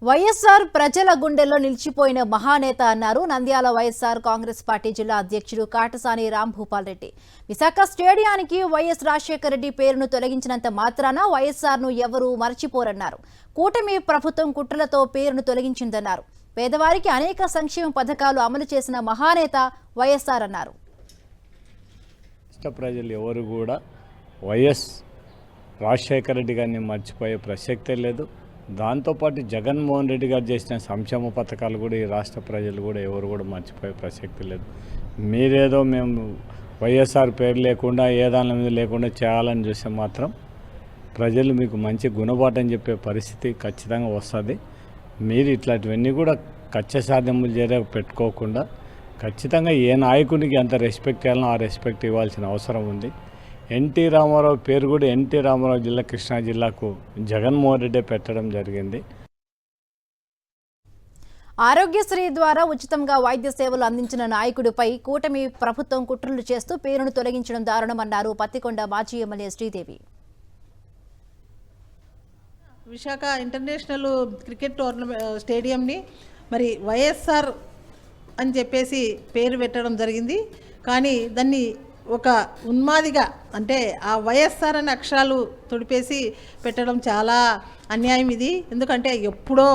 వైఎస్ఆర్ ప్రజల గుండెల్లో నిలిచిపోయిన మహానేత అన్నారు నంద్యాల వైఎస్ఆర్ కాంగ్రెస్ పార్టీ జిల్లా అధ్యక్షుడు కాటసాని రాంభూపాల్ రెడ్డి. విశాఖ స్టేడియానికి వైఎస్ రాజశేఖర రెడ్డి పేరును తొలగించినంత మాత్రాన వైఎస్ఆర్ను ఎవరూ మరచిపోరన్నారు. కూటమి ప్రభుత్వం కుట్రలతో పేరును తొలగించిందన్నారు. పేదవారికి అనేక సంక్షేమ పథకాలు అమలు చేసిన మహానేత వైఎస్ఆర్ అన్నారు. ప్రజలు ఎవరు కూడా వైఎస్ రాజశేఖర రెడ్డి గారిని మర్చిపోయే ప్రసక్తే లేదు. దాంతోపాటు జగన్మోహన్ రెడ్డి గారు చేసిన సంక్షేమ పథకాలు కూడా ఈ రాష్ట్ర ప్రజలు కూడా ఎవరు కూడా మర్చిపోయే ప్రసక్తి లేదు. మీరేదో మేము వైఎస్ఆర్ పేరు లేకుండా ఏ దాని మీద లేకుండా చేయాలని చూస్తే మాత్రం ప్రజలు మీకు మంచి గుణపాఠం చెప్పే పరిస్థితి ఖచ్చితంగా వస్తుంది. మీరు ఇట్లాంటివన్నీ కూడా కక్ష సాధ్యములు పెట్టుకోకుండా ఖచ్చితంగా ఏ నాయకునికి ఎంత రెస్పెక్ట్ ఇవ్వాలో ఆ రెస్పెక్ట్ ఇవ్వాల్సిన అవసరం ఉంది. ఎన్టీ రామారావు పేరు కూడా ఎన్టీ రామారావు జిల్లా కృష్ణా జిల్లాకు జగన్మోహన్ రెడ్డి పెట్టడం జరిగింది. ఆరోగ్యశ్రీ ద్వారా ఉచితంగా వైద్య సేవలు అందించిన నాయకుడిపై కూటమి ప్రభుత్వం కుట్రలు చేస్తూ పేరును తొలగించడం దారుణమన్నారు పత్తికొండ మాజీ MLA Sridevi. Visakha international cricket tournament స్టేడియంని మరి వైఎస్ఆర్ అని చెప్పేసి పేరు పెట్టడం జరిగింది. కానీ దాన్ని ఒక ఉన్మాదిగా అంటే ఆ వైఎస్ఆర్ అనే అక్షరాలు తుడిపేసి పెట్టడం చాలా అన్యాయం ఇది. ఎందుకంటే ఎప్పుడో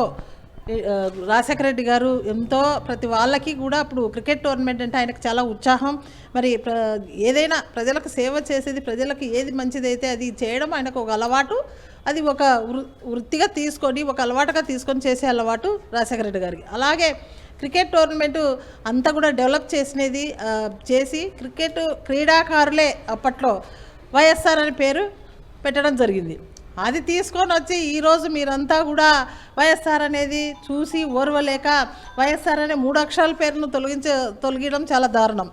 రాజశేఖర రెడ్డి గారు ఎంతో ప్రతి వాళ్ళకి కూడా అప్పుడు క్రికెట్ టోర్నమెంట్ అంటే ఆయనకు చాలా ఉత్సాహం. మరి ఏదైనా ప్రజలకు సేవ చేసేది, ప్రజలకు ఏది మంచిదైతే అది చేయడం ఆయనకు ఒక అలవాటు. అది ఒక వృత్తిగా తీసుకొని ఒక అలవాటుగా తీసుకొని చేసే అలవాటు రాజశేఖర రెడ్డి గారికి. అలాగే క్రికెట్ టోర్నమెంటు అంతా కూడా డెవలప్ చేసి క్రికెట్ క్రీడాకారులే అప్పట్లో వైఎస్ఆర్ అనే పేరు పెట్టడం జరిగింది. అది తీసుకొని వచ్చి ఈరోజు మీరంతా కూడా వైఎస్ఆర్ అనేది చూసి ఓర్వలేక వైఎస్ఆర్ అనే 3 అక్షరాల పేరును తొలగించడం చాలా దారుణం.